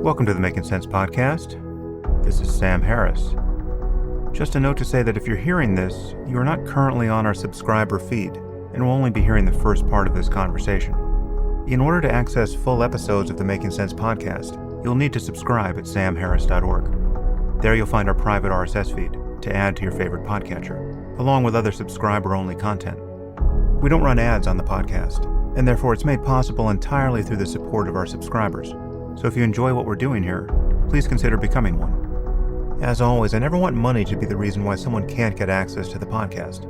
Welcome to the Making Sense podcast. This is Sam Harris. Just a note to say that if you're hearing this, you are not currently on our subscriber feed and will only be hearing the first part of this conversation. In order to access full episodes of the Making Sense podcast, you'll need to subscribe at samharris.org. There you'll find our private RSS feed to add to your favorite podcatcher, along with other subscriber-only content. We don't run ads on the podcast, and therefore it's made possible entirely through the support of our subscribers. So if you enjoy what we're doing here, please consider becoming one. As always, I never want money to be the reason why someone can't get access to the podcast.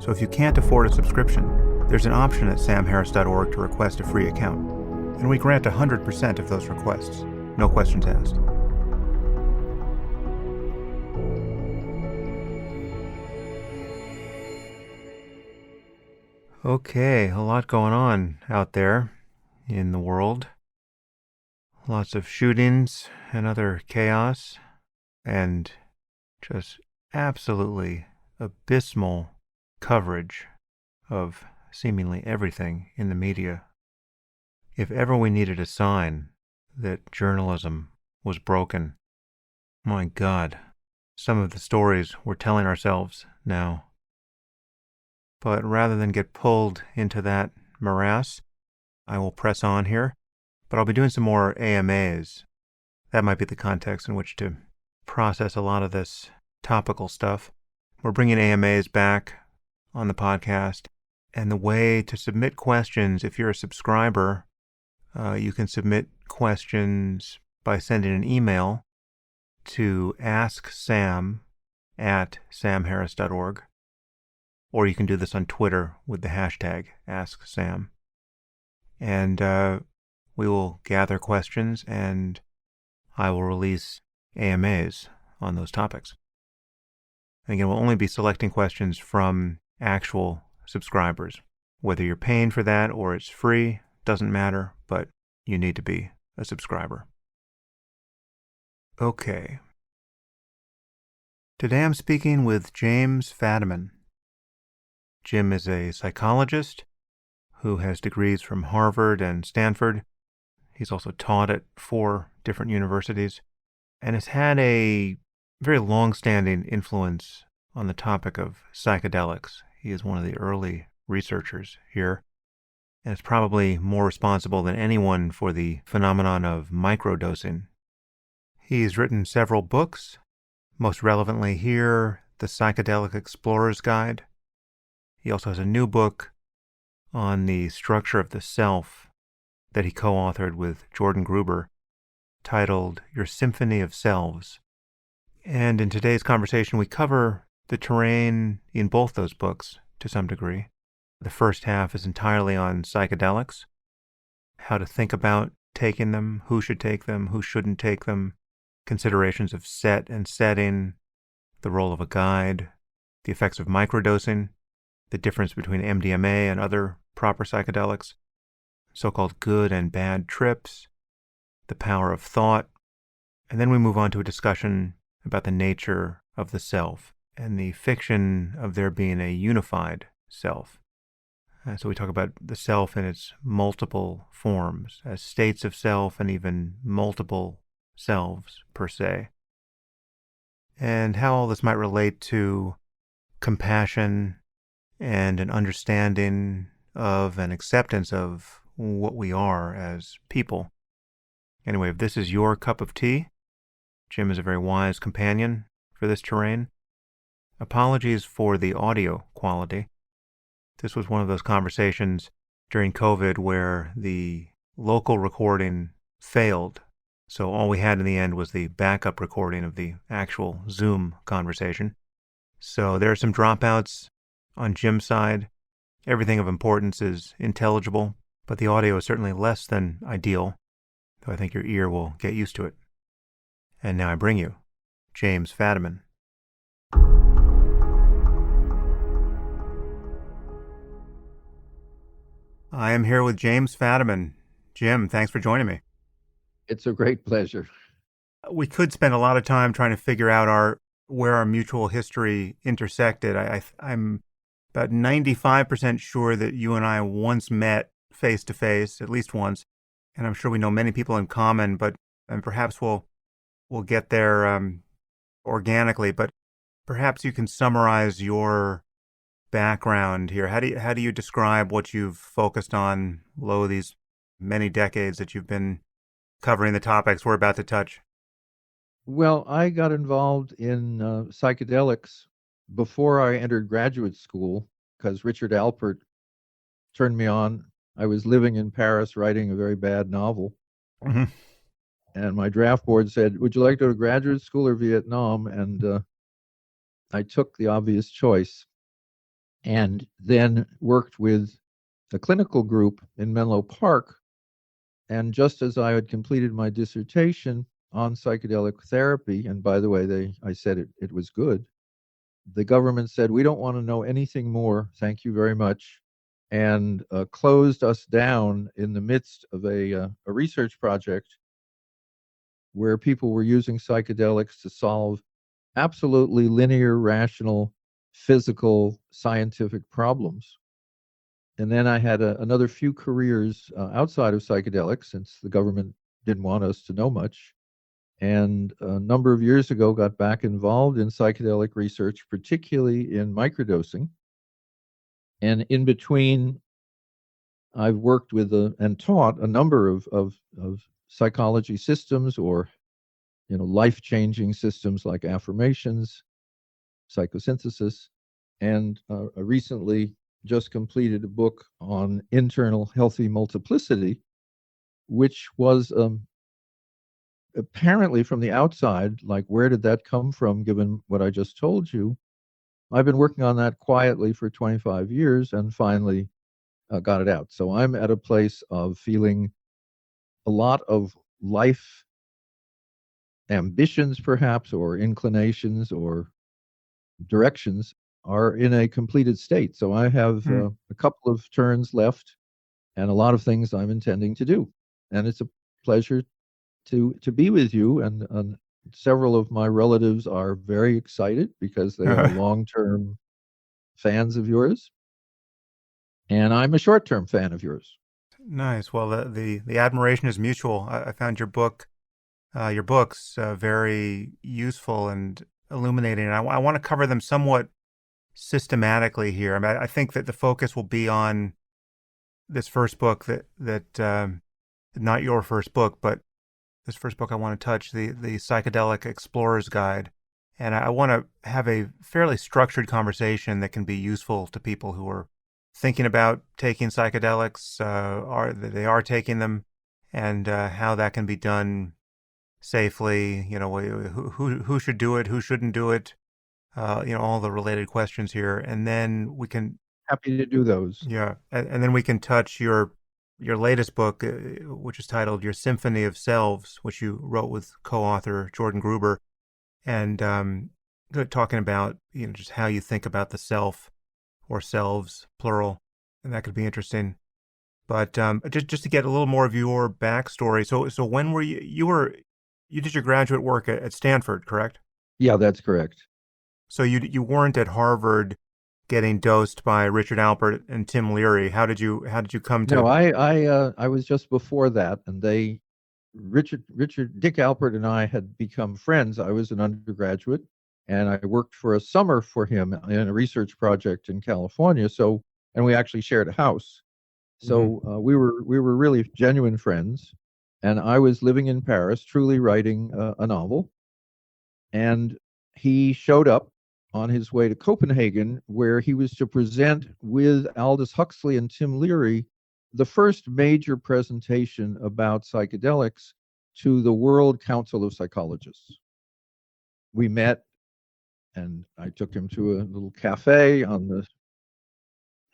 So if you can't afford a subscription, there's an option at samharris.org to request a free account, and we grant 100% of those requests, no questions asked. Okay, a lot going on out there in the world. Lots of shootings and other chaos, and just absolutely abysmal coverage of seemingly everything in the media. If ever we needed a sign that journalism was broken, my God, some of the stories we're telling ourselves now. But rather than get pulled into that morass, I will press on here. But I'll be doing some more AMAs. That might be the context in which to process a lot of this topical stuff. We're bringing AMAs back on the podcast. And the way to submit questions, if you're a subscriber, you can submit questions by sending an email to asksam@samharris.org. Or you can do this on Twitter with the hashtag AskSam. And we will gather questions, and I will release AMAs on those topics. And again, we'll only be selecting questions from actual subscribers. Whether you're paying for that or it's free, doesn't matter, but you need to be a subscriber. Okay. Today I'm speaking with James Fadiman. Jim is a psychologist who has degrees from Harvard and Stanford. He's also taught at 4 different universities and has had a very long-standing influence on the topic of psychedelics. He is one of the early researchers here and is probably more responsible than anyone for the phenomenon of microdosing. He's written several books, most relevantly here, The Psychedelic Explorer's Guide. He also has a new book on the structure of the self that he co-authored with Jordan Gruber, titled Your Symphony of Selves. And in today's conversation, we cover the terrain in both those books to some degree. The first half is entirely on psychedelics, how to think about taking them, who should take them, who shouldn't take them, considerations of set and setting, the role of a guide, the effects of microdosing, the difference between MDMA and other proper psychedelics, so-called good and bad trips, the power of thought, and then we move on to a discussion about the nature of the self and the fiction of there being a unified self. So we talk about the self in its multiple forms, as states of self and even multiple selves per se, and how all this might relate to compassion and an understanding of and acceptance of what we are as people. Anyway, if this is your cup of tea, Jim is a very wise companion for this terrain. Apologies for the audio quality. This was one of those conversations during COVID where the local recording failed. So all we had in the end was the backup recording of the actual Zoom conversation. So there are some dropouts on Jim's side. Everything of importance is intelligible, but the audio is certainly less than ideal, though I think your ear will get used to it. And now I bring you James Fadiman. I am here with James Fadiman. Jim, thanks for joining me. It's a great pleasure. We could spend a lot of time trying to figure out where our mutual history intersected. I'm about 95% sure that you and I once met face to face, at least once, and I'm sure we know many people in common, but and perhaps we'll get there organically. But perhaps you can summarize your background here. How do you describe what you've focused on, these many decades that you've been covering the topics we're about to touch? Well, I got involved in psychedelics before I entered graduate school because Richard Alpert turned me on. I was living in Paris writing a very bad novel, Hmm. and my draft board said, "Would you like to go to graduate school or Vietnam?" And I took the obvious choice and then worked with a clinical group in Menlo Park. And just as I had completed my dissertation on psychedelic therapy, and by the way, I said it was good, the government said, "We don't want to know anything more. Thank you very much," and closed us down in the midst of a research project where people were using psychedelics to solve absolutely linear, rational, physical, scientific problems. And then I had another few careers outside of psychedelics since the government didn't want us to know much. And a number of years ago, got back involved in psychedelic research, particularly in microdosing. And in between, I've worked with and taught a number of psychology systems or life-changing systems like affirmations, psychosynthesis, and recently just completed a book on internal healthy multiplicity, which was apparently from the outside, like, where did that come from, given what I just told you? I've been working on that quietly for 25 years and finally got it out. So I'm at a place of feeling a lot of life ambitions, perhaps, or inclinations or directions are in a completed state. So I have Hmm. a couple of turns left and a lot of things I'm intending to do. And it's a pleasure to be with you. And several of my relatives are very excited because they are long-term fans of yours, and I'm a short-term fan of yours. Nice. Well, the admiration is mutual. I found your books very useful and illuminating, and I want to cover them somewhat systematically here. I mean, I think that the focus will be on this first book that not your first book, but this first book I want to touch, the Psychedelic Explorer's Guide. And I want to have a fairly structured conversation that can be useful to people who are thinking about taking psychedelics, they are taking them, and how that can be done safely. Who should do it, who shouldn't do it. All the related questions here, and then we can, Happy to do those. yeah, and then we can touch your latest book, which is titled "Your Symphony of Selves," which you wrote with co-author Jordan Gruber, and talking about just how you think about the self or selves plural, and that could be interesting. But just to get a little more of your backstory, so when were you did your graduate work at Stanford, correct? Yeah, that's correct. So you weren't at Harvard getting dosed by Richard Alpert and Tim Leary. How did you come No, to? I was just before that, and Dick Alpert and I had become friends. I was an undergraduate, and I worked for a summer for him in a research project in California. So, and we actually shared a house. Hmm. So we were really genuine friends, and I was living in Paris, truly writing a novel, and he showed up on his way to Copenhagen, where he was to present with Aldous Huxley and Tim Leary the first major presentation about psychedelics to the World Council of Psychologists. We met, and I took him to a little cafe on the.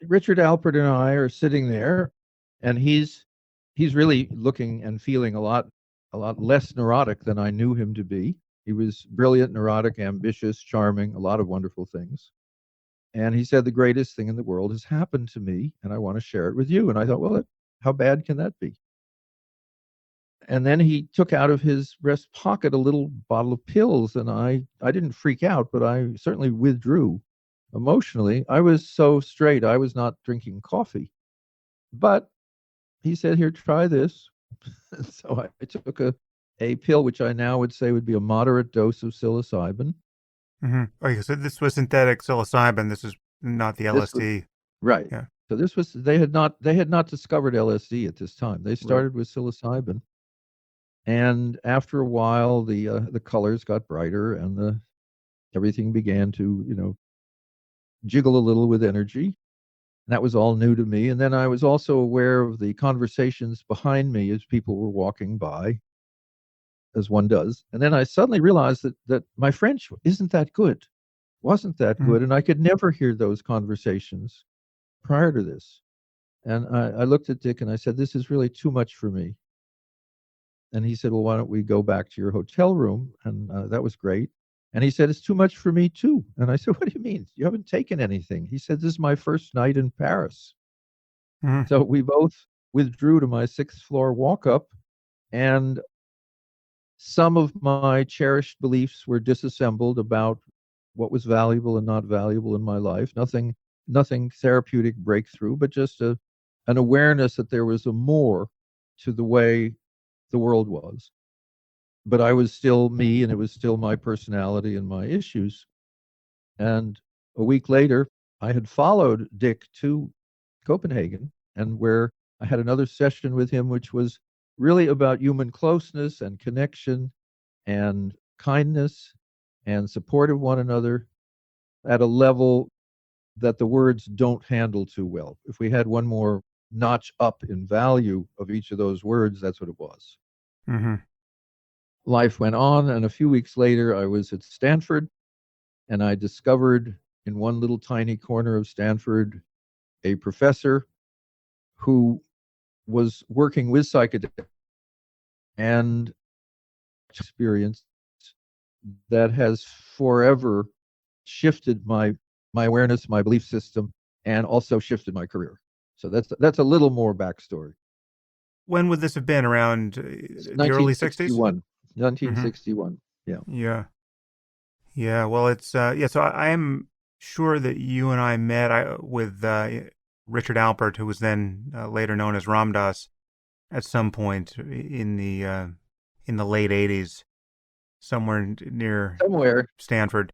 Richard Alpert and I are sitting there, and he's really looking and feeling a lot less neurotic than I knew him to be. He was brilliant, neurotic, ambitious, charming, a lot of wonderful things. And he said, "The greatest thing in the world has happened to me, and I want to share it with you." And I thought, well, how bad can that be? And then he took out of his breast pocket a little bottle of pills, and I didn't freak out, but I certainly withdrew emotionally. I was so straight, I was not drinking coffee. But he said, "Here, try this." So I took a pill which I now would say would be a moderate dose of psilocybin. Okay, so this was synthetic psilocybin. This is not the This was LSD. right. Yeah. So this was they had not discovered LSD at this time. They Right. started with psilocybin, and after a while, the colors got brighter, and the everything began to jiggle a little with energy. That was all new to me. And then I was also aware of the conversations behind me as people were walking by, as one does. And then I suddenly realized that my French isn't that good, wasn't that Mhm. good, and I could never hear those conversations prior to this. And I looked at Dick and I said, "This is really too much for me." And he said, "Well, why don't we go back to your hotel room?" And that was great. And he said, "It's too much for me too." And I said, "What do you mean? You haven't taken anything?" He said, "This is my first night in Paris." Mhm. So we both withdrew to my sixth floor walk up, and some of my cherished beliefs were disassembled about what was valuable and not valuable in my life. Nothing therapeutic breakthrough, but just an awareness that there was a more to the way the world was. But I was still me, and it was still my personality and my issues. And a week later, I had followed Dick to Copenhagen, and where I had another session with him, which was really about human closeness and connection and kindness and support of one another at a level that the words don't handle too well. If we had one more notch up in value of each of those words, that's what it was. Mhm. Life went on, and a few weeks later, I was at Stanford, and I discovered in one little tiny corner of Stanford a professor who was working with psychedelics and experience that has forever shifted my awareness, my belief system, and also shifted my career. So that's a little more backstory. When would this have been? Around the early 60s? 1961. Mm-hmm. 1961. Yeah. Yeah. Yeah. Well, it's yeah. So I am sure that you and I met with Richard Alpert, who was then later known as Ramdas, at some point in the late '80s, somewhere near Somewhere. Stanford.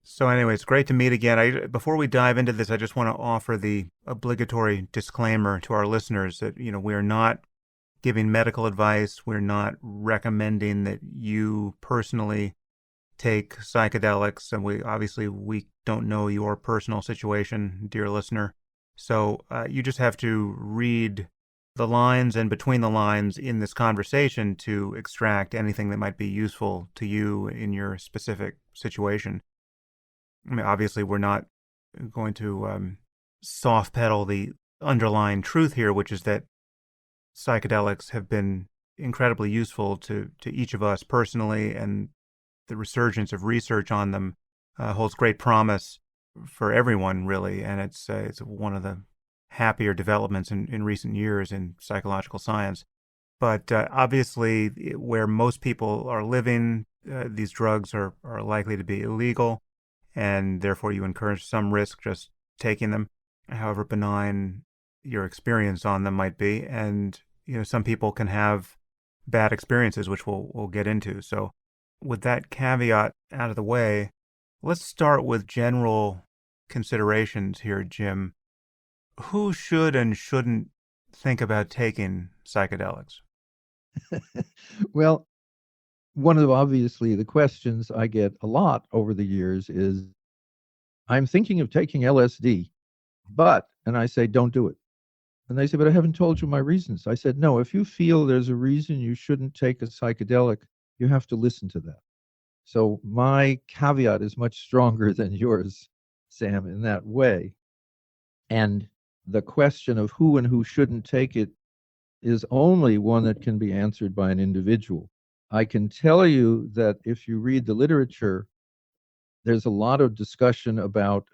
So anyway, it's great to meet again. Before we dive into this, I just want to offer the obligatory disclaimer to our listeners that we are not giving medical advice. We're not recommending that you personally take psychedelics, and we don't know your personal situation, dear listener. So you just have to read the lines and between the lines in this conversation to extract anything that might be useful to you in your specific situation. I mean, obviously, we're not going to soft pedal the underlying truth here, which is that psychedelics have been incredibly useful to each of us personally, and the resurgence of research on them holds great promise for everyone, really. And it's one of the happier developments in recent years in psychological science. But obviously, where most people are living, these drugs are likely to be illegal, and therefore you incur some risk just taking them, however benign your experience on them might be. And some people can have bad experiences, which we'll get into. So with that caveat out of the way, let's start with general considerations here, Jim. Who should and shouldn't think about taking psychedelics? Well, one of obviously the questions I get a lot over the years is, "I'm thinking of taking LSD, but," and I say, "Don't do it." And they say, "But I haven't told you my reasons." I said, "No, if you feel there's a reason you shouldn't take a psychedelic, you have to listen to that." So my caveat is much stronger than yours, Sam, in that way. And the question of who and who shouldn't take it is only one that can be answered by an individual. I can tell you that if you read the literature, there's a lot of discussion about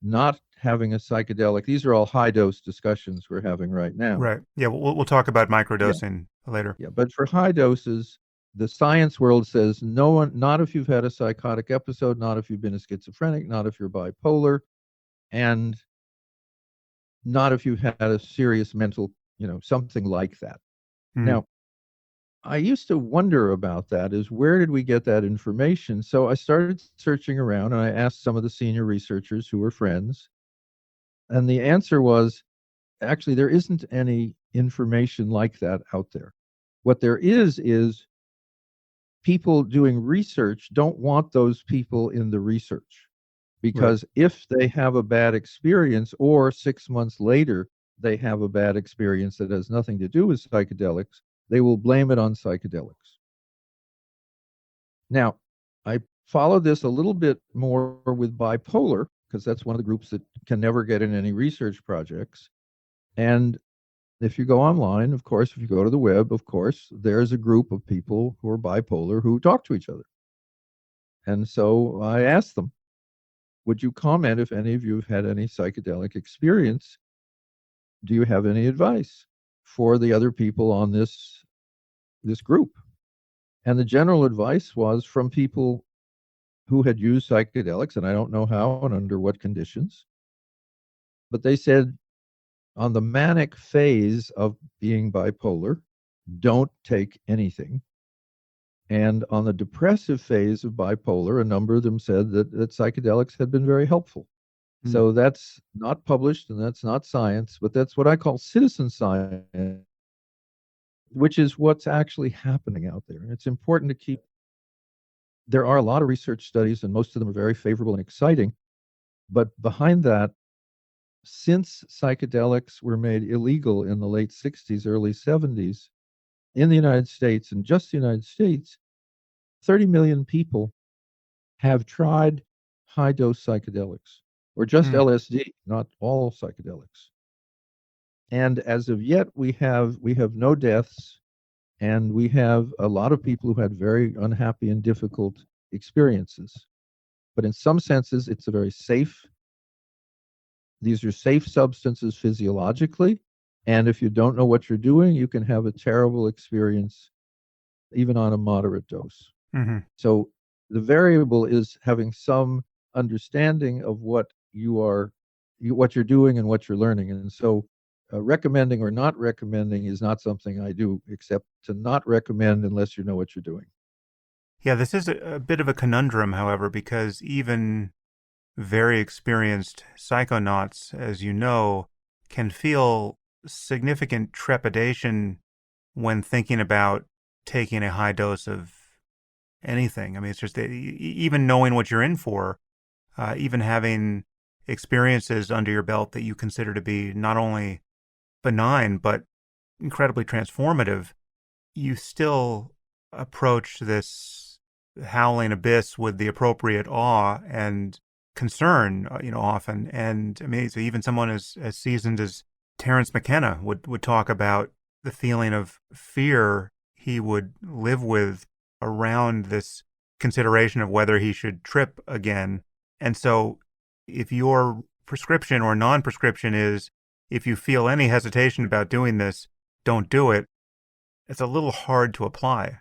not having a psychedelic. These are all high dose discussions we're having right now. Right. Yeah, we'll talk about Yeah. microdosing later. Yeah. But for high doses, the science world says no one, not if you've had a psychotic episode, not if you've been a schizophrenic, not if you're bipolar, and not if you've had a serious mental, something like that. Mm. Now, I used to wonder about that, is where did we get that information? So I started searching around and I asked some of the senior researchers who were friends. And the answer was actually, there isn't any information like that out there. What there is people doing research don't want those people in the research, Right. because if they have a bad experience or 6 months later they have a bad experience that has nothing to do with psychedelics, they will blame it on psychedelics. Now, I followed this a little bit more with bipolar, because that's one of the groups that can never get in any research projects. And if you go online, of course, if you go to the web, of course, there's a group of people who are bipolar who talk to each other. And so I asked them, would you comment if any of you have had any psychedelic experience? Do you have any advice for the other people on this group? And the general advice was from people who had used psychedelics, and I don't know how and under what conditions, but they said on the manic phase of being bipolar, don't take anything. And on the depressive phase of bipolar, a number of them said that psychedelics had been very helpful. Mm. So that's not published and that's not science, but that's what I call citizen science, which is what's actually happening out there. And it's important to keep. There are a lot of research studies, and most of them are very favorable and exciting. But behind that, since psychedelics were made illegal in the late 60s, early 70s in the United States, and just the United States, 30 million people have tried high dose psychedelics, or just Mm. LSD, not all psychedelics. And as of yet, we have no deaths, and we have a lot of people who had very unhappy and difficult experiences. But in some senses, it's a very safe. These are safe substances physiologically, and if you don't know what you're doing, you can have a terrible experience even on a moderate dose. Mm-hmm. So the variable is having some understanding of what what you're doing and what you're learning. And so recommending or not recommending is not something I do, except to not recommend unless you know what you're doing. Yeah, this is a bit of a conundrum, however, because even very experienced psychonauts, as you know, can feel significant trepidation when thinking about taking a high dose of anything. I mean, it's just even knowing what you're in for, even having experiences under your belt that you consider to be not only benign but incredibly transformative, you still approach this howling abyss with the appropriate awe and concern, often. And I mean, so even someone as seasoned as Terence McKenna would talk about the feeling of fear he would live with around this consideration of whether he should trip again. And so if your prescription or non-prescription is, if you feel any hesitation about doing this, don't do it, it's a little hard to apply.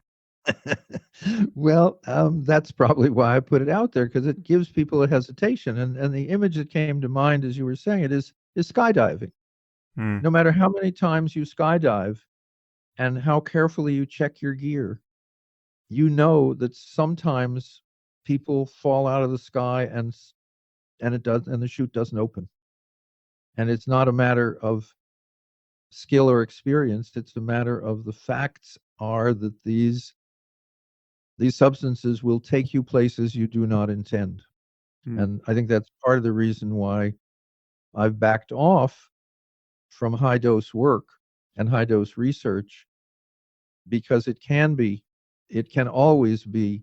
Well, that's probably why I put it out there, because it gives people a hesitation. And the image that came to mind as you were saying it is skydiving. Mm. No matter how many times you skydive and how carefully you check your gear, you know that sometimes people fall out of the sky and the chute doesn't open. And it's not a matter of skill or experience. It's a matter of the facts are that these substances will take you places you do not intend. Mm. And I think that's part of the reason why I've backed off from high dose work and high dose research, because it can always be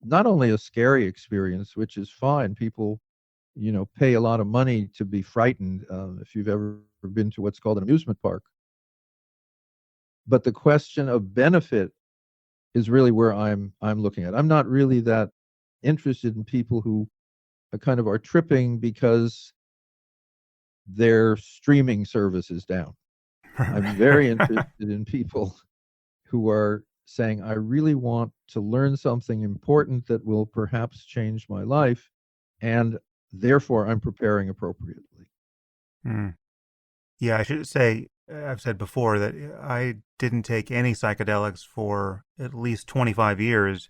not only a scary experience, which is fine. People, pay a lot of money to be frightened, if you've ever been to what's called an amusement park. But the question of benefit is really where I'm looking at. I'm not really that interested in people who kind of are tripping because their streaming service is down. I'm very interested in people who are saying, I really want to learn something important that will perhaps change my life, and therefore I'm preparing appropriately. Mm. Yeah, I should say I've said before that I didn't take any psychedelics for at least 25 years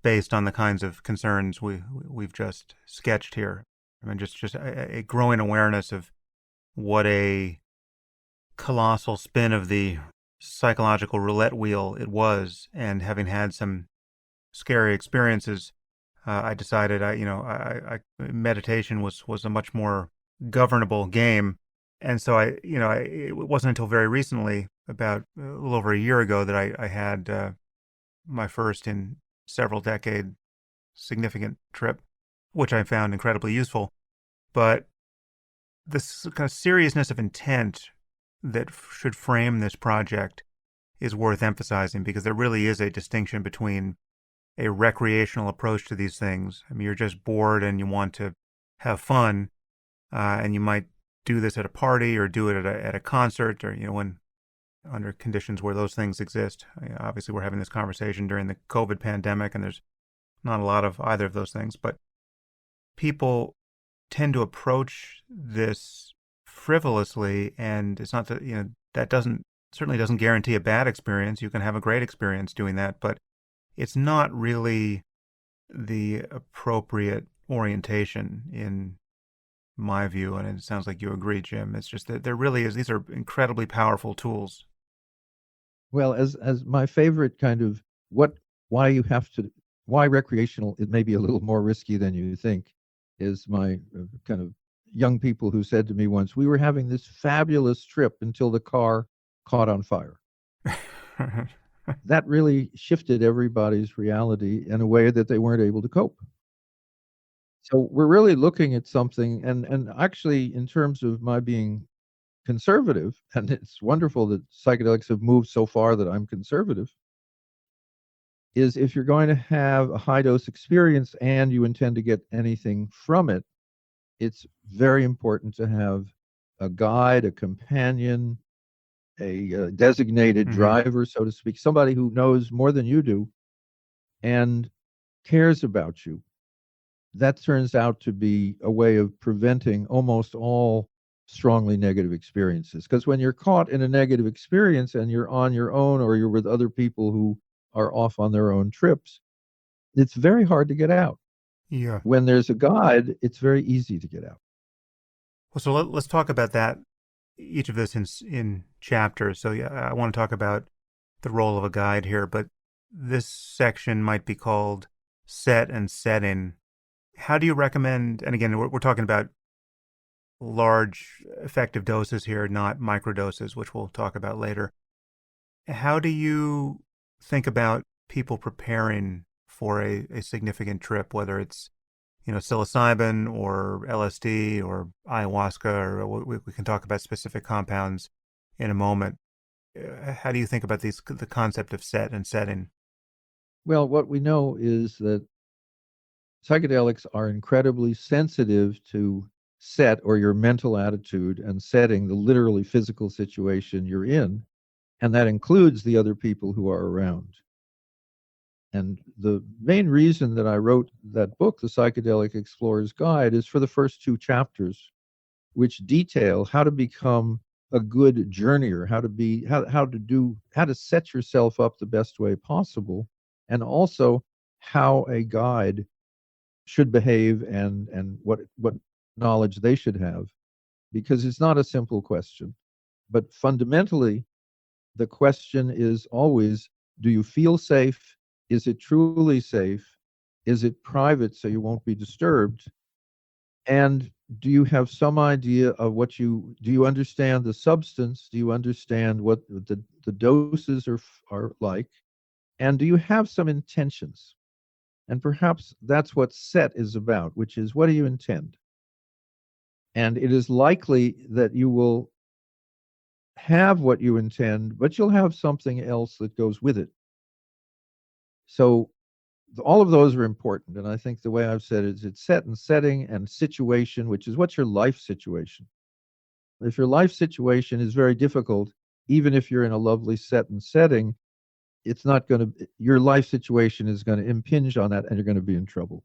based on the kinds of concerns we've just sketched here. I mean, just a growing awareness of what a colossal spin of the psychological roulette wheel it was, and having had some scary experiences, I decided meditation was a much more governable game, and so it wasn't until very recently, about a little over a year ago, that I had my first in several decade significant trip, which I found incredibly useful. But this kind of seriousness of intent that should frame this project is worth emphasizing, because there really is a distinction between a recreational approach to these things. I mean, you're just bored and you want to have fun, and you might do this at a party or do it at a concert, or when under conditions where those things exist. Obviously, we're having this conversation during the COVID pandemic, and there's not a lot of either of those things. But people tend to approach this frivolously, and it's not that that certainly doesn't guarantee a bad experience. You can have a great experience doing that, but it's not really the appropriate orientation in my view, and it sounds like you agree, Jim. It's just that there really is, these are incredibly powerful tools. Well, as my favorite kind of why recreational, it may be a little more risky than you think, is my kind of young people who said to me once, we were having this fabulous trip until the car caught on fire. That really shifted everybody's reality in a way that they weren't able to cope. So we're really looking at something, and actually, in terms of my being conservative, and it's wonderful that psychedelics have moved so far that I'm conservative, is if you're going to have a high dose experience and you intend to get anything from it, it's very important to have a guide, a companion, a designated driver, so to speak, somebody who knows more than you do and cares about you. That turns out to be a way of preventing almost all strongly negative experiences. Because when you're caught in a negative experience and you're on your own, or you're with other people who are off on their own trips, it's very hard to get out. Yeah. When there's a guide, it's very easy to get out. Well, so let's talk about that, each of this in chapters. So yeah, I want to talk about the role of a guide here, but this section might be called Set and Setting. How do you recommend, and again, we're talking about large effective doses here, not microdoses, which we'll talk about later. How do you think about people preparing for a significant trip, whether it's psilocybin or LSD or ayahuasca, or we can talk about specific compounds in a moment. How do you think about the concept of set and setting? Well, what we know is that psychedelics are incredibly sensitive to set, or your mental attitude, and setting, the literally physical situation you're in, and that includes the other people who are around. And the main reason that I wrote that book, The Psychedelic Explorer's Guide, is for the first 2 chapters, which detail how to become a good journeyer, how to set yourself up the best way possible, and also how a guide should behave, and what knowledge they should have, because it's not a simple question. But fundamentally, the question is always, do you feel safe? Is it truly safe? Is it private so you won't be disturbed? And do you have some idea of do you understand the substance? Do you understand what the doses are like? And do you have some intentions? And perhaps that's what set is about, which is, what do you intend? And it is likely that you will have what you intend, but you'll have something else that goes with it. So all of those are important. And I think the way I've said it is, it's set and setting and situation, which is, what's your life situation? If your life situation is very difficult, even if you're in a lovely set and setting, your life situation is going to impinge on that, and you're going to be in trouble.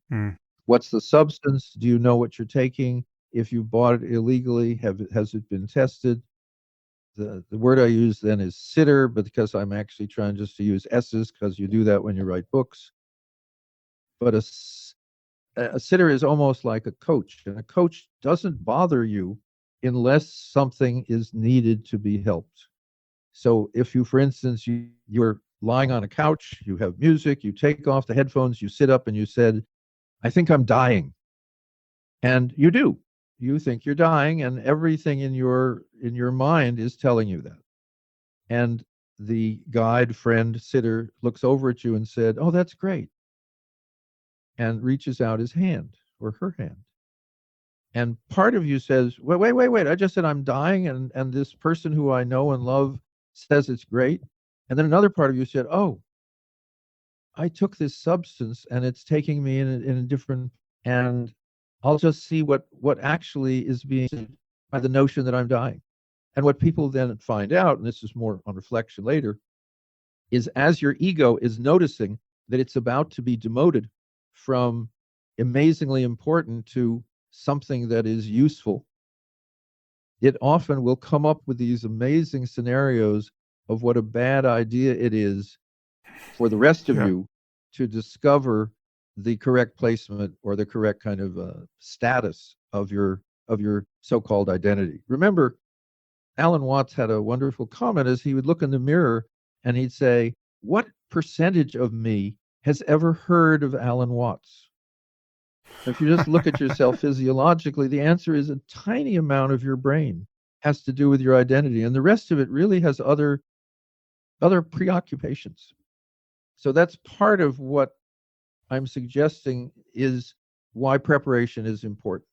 What's the substance? Do you know what you're taking? If you bought it illegally, has it been tested? the word I use then is sitter, but because I'm actually trying just to use S's, because you do that when you write books. But a sitter is almost like a coach, and a coach doesn't bother you unless something is needed to be helped. So if you, for instance, you're lying on a couch, you have music, you take off the headphones, you sit up and you said, I think I'm dying. And you do. You think you're dying, and everything in your mind is telling you that. And the guide, friend, sitter looks over at you and said, oh, that's great, and reaches out his hand or her hand. And part of you says, wait, I just said I'm dying, and this person who I know and love says it's great. And then another part of you said, oh, I took this substance and it's taking me in a different, and I'll just see what actually is being said by the notion that I'm dying. And what people then find out, and this is more on reflection later, is as your ego is noticing that it's about to be demoted from amazingly important to something that is useful, it often will come up with these amazing scenarios of what a bad idea it is for the rest of you to discover the correct placement or the correct kind of status of your so-called identity. Remember, Alan Watts had a wonderful comment as he would look in the mirror and he'd say, what percentage of me has ever heard of Alan Watts? If you just look at yourself physiologically, the answer is a tiny amount of your brain has to do with your identity, and the rest of it really has other preoccupations. So that's part of what I'm suggesting is why preparation is important.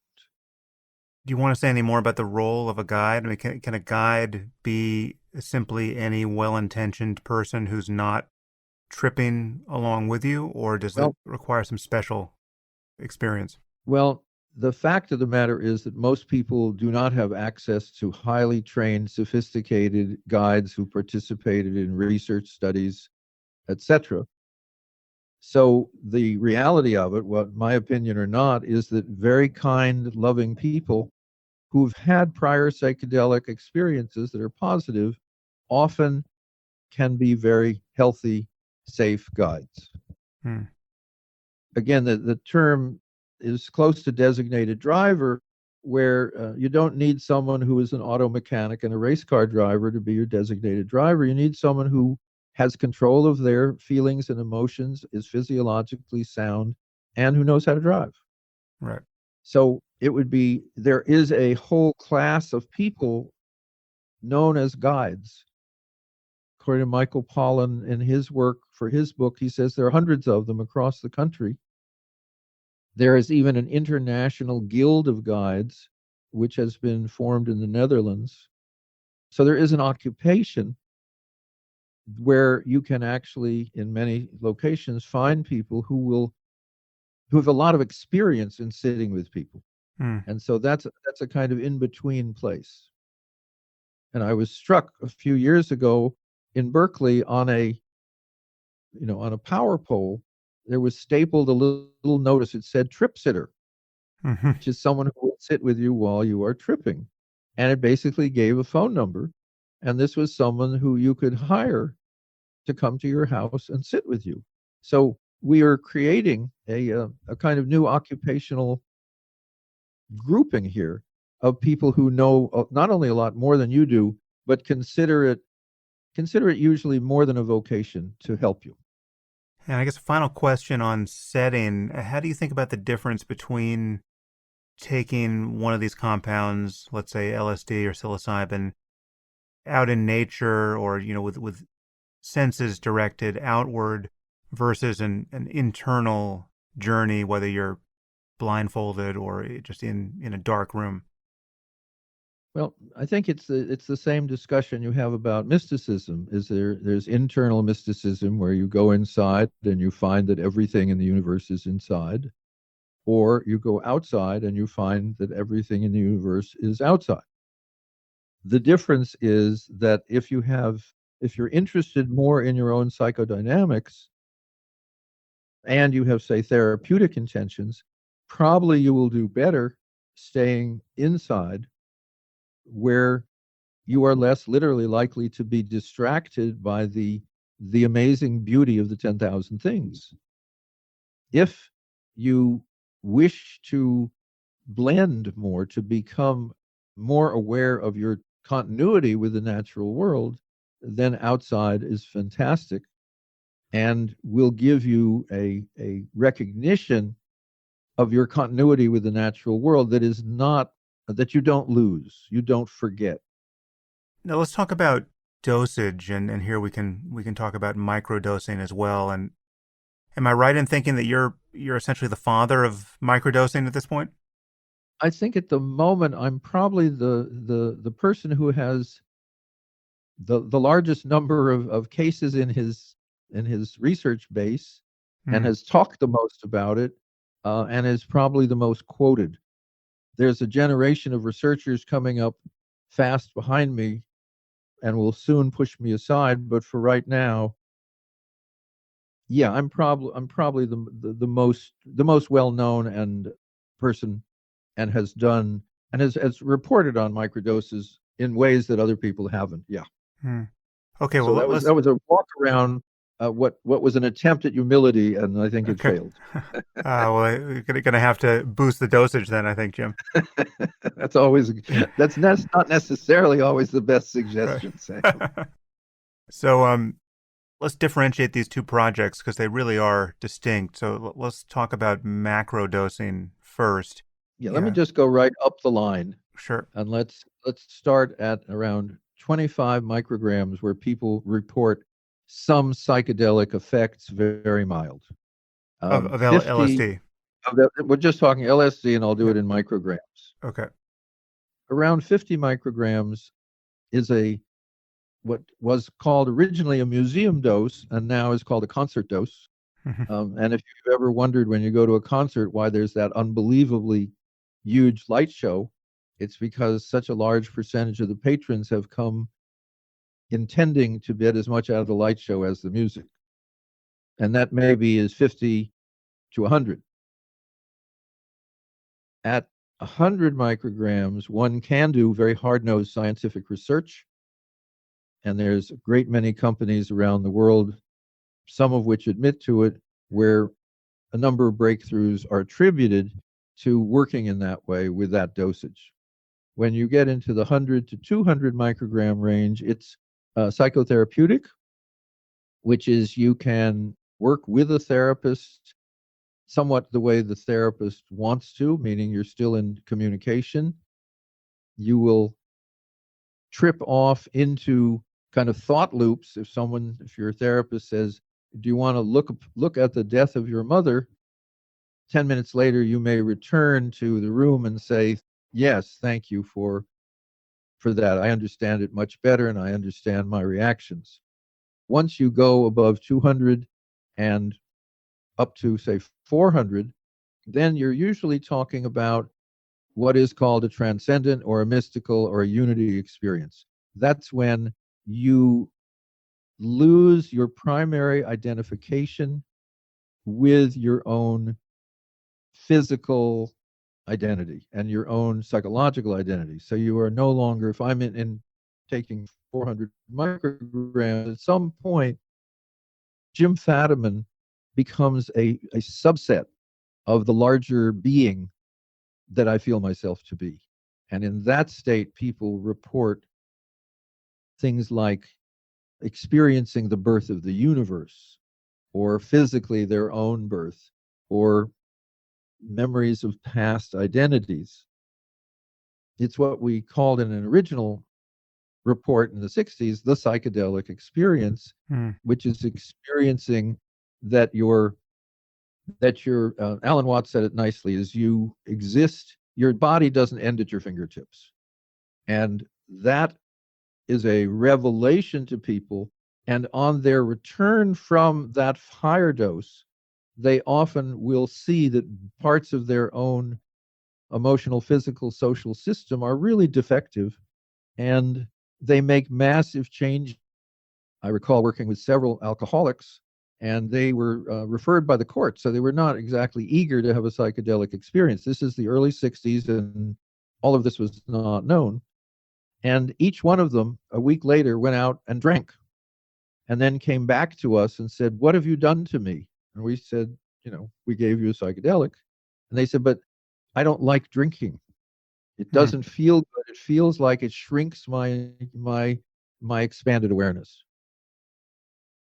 Do you want to say any more about the role of a guide? I mean, can a guide be simply any well-intentioned person who's not tripping along with you, or does it require some special experience? Well, the fact of the matter is that most people do not have access to highly trained, sophisticated guides who participated in research studies, etc. So the reality of it, what my opinion or not, is that very kind, loving people who've had prior psychedelic experiences that are positive often can be very healthy, safe guides. Again, the term is close to designated driver, where you don't need someone who is an auto mechanic and a race car driver to be your designated driver. You need someone who has control of their feelings and emotions, is physiologically sound, and who knows how to drive. Right. So it would be, there is a whole class of people known as guides. According to Michael Pollan in his work for his book, he says there are hundreds of them across the country. There is even an international guild of guides, which has been formed in the Netherlands. So there is an occupation where you can actually, in many locations, find people who have a lot of experience in sitting with people. And so that's a kind of in-between place. And I was struck a few years ago in Berkeley on a power pole, there was stapled a little notice. It said trip sitter, which is someone who will sit with you while you are tripping. And it basically gave a phone number. And this was someone who you could hire to come to your house and sit with you. So we are creating a kind of new occupational grouping here of people who know not only a lot more than you do, but consider it usually more than a vocation to help you. And I guess a final question on setting. How do you think about the difference between taking one of these compounds, let's say LSD or psilocybin, out in nature or, with senses directed outward versus an internal journey, whether you're blindfolded or just in a dark room? Well, I think it's the same discussion you have about mysticism. There's internal mysticism where you go inside and you find that everything in the universe is inside, or you go outside and you find that everything in the universe is outside. The difference is that if you're interested more in your own psychodynamics and you have, say, therapeutic intentions, probably you will do better staying inside, where you are less literally likely to be distracted by the amazing beauty of the 10,000 things. If you wish to blend more, to become more aware of your continuity with the natural world, then outside is fantastic and will give you a recognition of your continuity with the natural world that is not, that you don't lose, you don't forget. Now let's talk about dosage, and here we can talk about microdosing as well. And am I right in thinking that you're essentially the father of microdosing at this point? I think at the moment I'm probably the person who has the largest number of cases in his research base and Hmm. has talked the most about it, and is probably the most quoted. There's a generation of researchers coming up fast behind me and will soon push me aside. But for right now, yeah, I'm probably the most well known and person, and has done and has reported on microdoses in ways that other people haven't. Yeah. Hmm. Okay, well So that was let's. that was a walk around, what was an attempt at humility, and I think it Okay. failed. Well, we're gonna have to boost the dosage then, I think, Jim. That's always that's not necessarily always the best Right. suggestion, Sam. So, let's differentiate these two projects because they really are distinct. So, let's talk about macro dosing first. Yeah, let me Yeah, just go right up the line, sure. and let's start at around 25 micrograms, where people report some psychedelic effects, very mild. Of 50 LSD. of that, we're just talking LSD, and I'll do Yep. it in micrograms. Okay. Around 50 micrograms is a what was called originally a museum dose and now is called a concert dose. And if you've ever wondered when you go to a concert why there's that unbelievably huge light show, it's because such a large percentage of the patrons have come intending to get as much out of the light show as the music. And that maybe is 50 to 100. At 100 micrograms, one can do very hard-nosed scientific research. And there's a great many companies around the world, some of which admit to it, where a number of breakthroughs are attributed to working in that way with that dosage. When you get into the 100 to 200 microgram range, it's psychotherapeutic, which is you can work with a therapist somewhat the way the therapist wants to, meaning you're still in communication. You will trip off into kind of thought loops. If your therapist says, do you want to look at the death of your mother, 10 minutes later you may return to the room and say, yes, thank you for that. I understand it much better, and I understand my reactions. Once you go above 200 and up to, say, 400, then you're usually talking about what is called a transcendent or a mystical or a unity experience. That's when you lose your primary identification with your own physical identity and your own psychological identity. So you are no longer, if I'm in taking 400 micrograms, at some point, Jim Fadiman becomes a subset of the larger being that I feel myself to be. And in that state, people report things like experiencing the birth of the universe, or physically their own birth, or memories of past identities. It's what we called in an original report in the 60s the psychedelic experience, Hmm. which is experiencing that your Alan Watts said it nicely, is you exist, your body doesn't end at your fingertips. And that is a revelation to people. And on their return from that higher dose, they often will see that parts of their own emotional, physical, social system are really defective, and they make massive change. I recall working with several alcoholics, and they were referred by the court, so they were not exactly eager to have a psychedelic experience. This is the early 60s, and all of this was not known. And each one of them, a week later, went out and drank and then came back to us and said, "What have you done to me?" And we said, "We gave you a psychedelic." And they said, "But I don't like drinking. It Hmm. doesn't feel good. It feels like it shrinks my expanded awareness."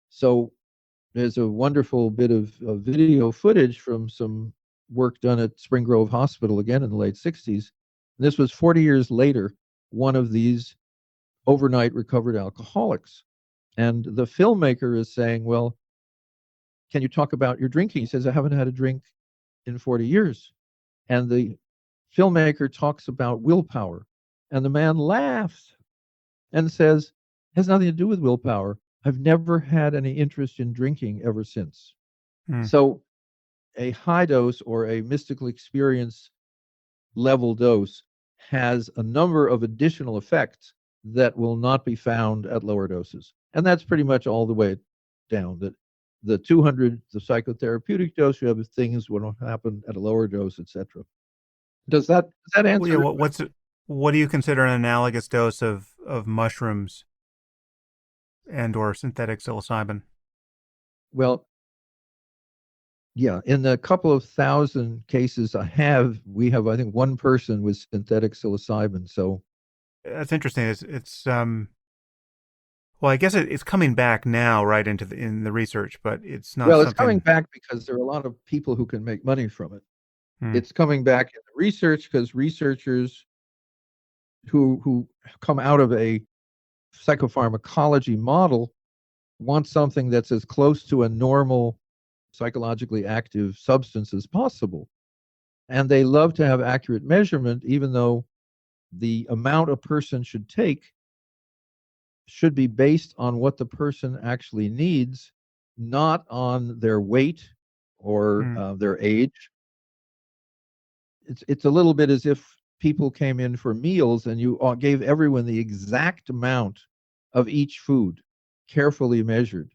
So there's a wonderful bit of video footage from some work done at Spring Grove Hospital again in the late 60s. And this was 40 years later, one of these overnight recovered alcoholics. And the filmmaker is saying, "Well, can you talk about your drinking?" He says, "I haven't had a drink in 40 years. And the filmmaker talks about willpower. And the man laughs and says, "It has nothing to do with willpower. I've never had any interest in drinking ever since." Hmm. So a high dose or a mystical experience level dose has a number of additional effects that will not be found at lower doses. And that's pretty much all the way down. That the 200, the psychotherapeutic dose, you have things will happen at a lower dose, etc. Does that Well, yeah, answer? what do you consider an analogous dose of mushrooms and or synthetic psilocybin? Well, yeah, in the couple of thousand cases we have, I think, one person with synthetic psilocybin. So That's interesting. Well, I guess it's coming back now, right, in the research, but it's not well, it's coming something. back because there are a lot of people who can make money from it. Hmm. It's coming back in the research because researchers who come out of a psychopharmacology model want something that's as close to a normal psychologically active substance as possible. And they love to have accurate measurement, even though the amount a person should take should be based on what the person actually needs, not on their weight or Hmm. their age. It's a little bit as if people came in for meals and you gave everyone the exact amount of each food, carefully measured.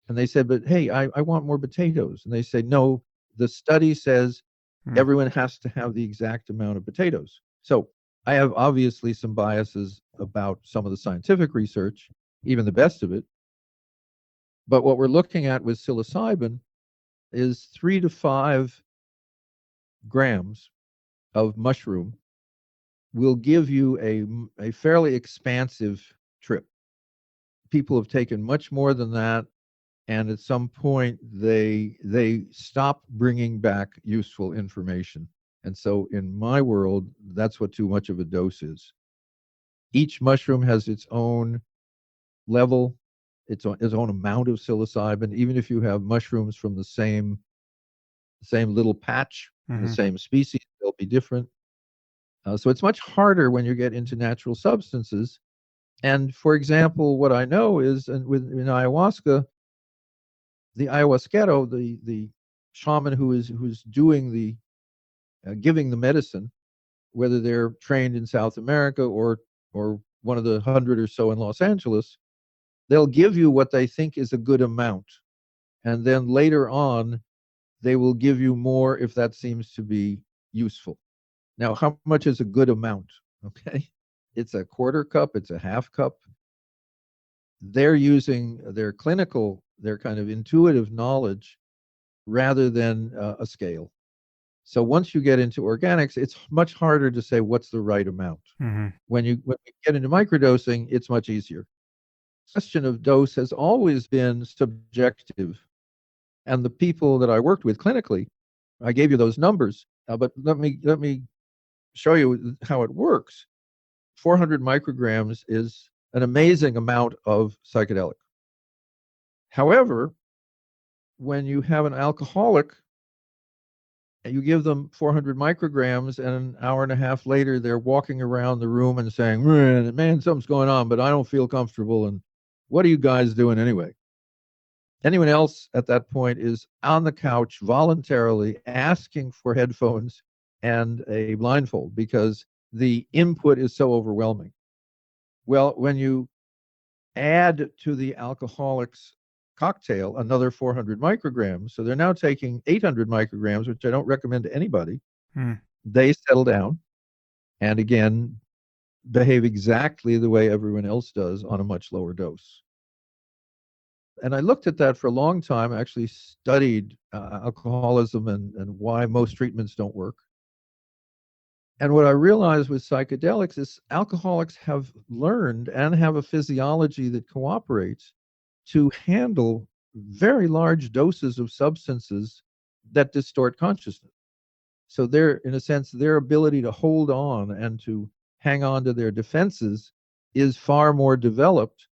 And they said, "But hey, I want more potatoes." And they say, "No, the study says Hmm. everyone has to have the exact amount of potatoes." So I have obviously some biases about some of the scientific research, even the best of it. But what we're looking at with psilocybin is 3 to 5 grams of mushroom will give you a fairly expansive trip. People have taken much more than that, and at some point they stop bringing back useful information. And so in my world, that's what too much of a dose is. Each mushroom has its own level, its own amount of psilocybin. Even if you have mushrooms from the same little patch in the Hmm. same species, they'll be different. So it's much harder when you get into natural substances. And for example, what I know is, in ayahuasca, the ayahuasquero, the shaman who's doing the giving the medicine, whether they're trained in South America or one of the 100 or so in Los Angeles, they'll give you what they think is a good amount, and then later on they will give you more if that seems to be useful. Now, how much is a good amount? Okay, it's a quarter cup, it's a half cup. They're using their kind of intuitive knowledge rather than a scale. So once you get into organics, it's much harder to say what's the right amount. Hmm. When we get into microdosing, it's much easier. The question of dose has always been subjective, and the people that I worked with clinically, I gave you those numbers, but let me show you how it works. 400 micrograms is an amazing amount of psychedelic. However, when you have an alcoholic, you give them 400 micrograms, and an hour and a half later, they're walking around the room and saying, "Man, something's going on, but I don't feel comfortable. And what are you guys doing anyway?" Anyone else at that point is on the couch voluntarily asking for headphones and a blindfold because the input is so overwhelming. Well, when you add to the alcoholic's cocktail another 400 micrograms, so they're now taking 800 micrograms, which I don't recommend to anybody, Hmm. they settle down. And again, behave exactly the way everyone else does on a much lower dose. And I looked at that for a long time. I actually studied alcoholism and why most treatments don't work. And what I realized with psychedelics is alcoholics have learned and have a physiology that cooperates to handle very large doses of substances that distort consciousness. So in a sense, their ability to hold on and to hang on to their defenses is far more developed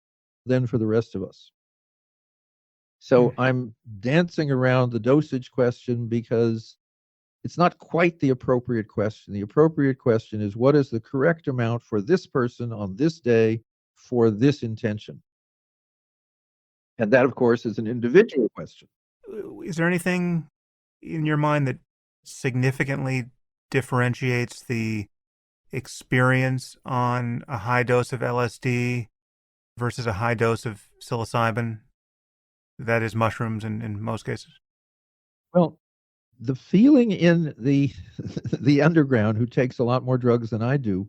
than for the rest of us. So I'm dancing around the dosage question because it's not quite the appropriate question. The appropriate question is, what is the correct amount for this person on this day for this intention? And that, of course, is an individual question. Is there anything in your mind that significantly differentiates the experience on a high dose of LSD versus a high dose of psilocybin? That is mushrooms in most cases. Well, the feeling in the the underground, who takes a lot more drugs than I do,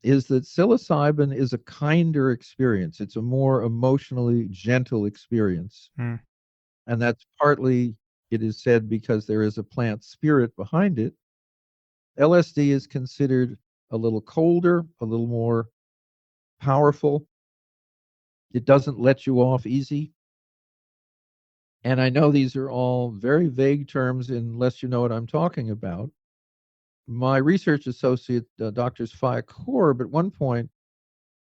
is that psilocybin is a kinder experience. It's a more emotionally gentle experience. Mm. And that's partly, it is said, because there is a plant spirit behind it. LSD is considered a little colder, a little more powerful. It doesn't let you off easy. And I know these are all very vague terms unless you know what I'm talking about. My research associate, Dr. Sfia Korb, at one point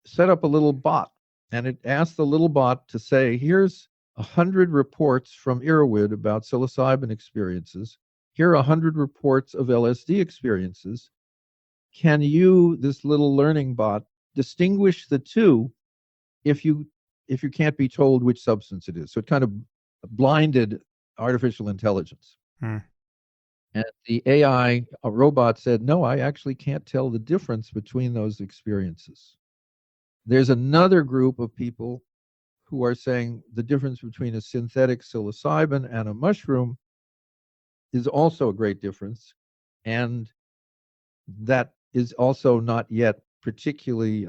set up a little bot, and it asked the little bot to say, here's 100 reports from Irwin about psilocybin experiences. Here are 100 reports of LSD experiences. Can you, this little learning bot, distinguish the two if you can't be told which substance it is? So it kind of blinded artificial intelligence. Hmm. And the AI, a robot, said, no, I actually can't tell the difference between those experiences. There's another group of people who are saying the difference between a synthetic psilocybin and a mushroom is also a great difference. And that is also not yet particularly,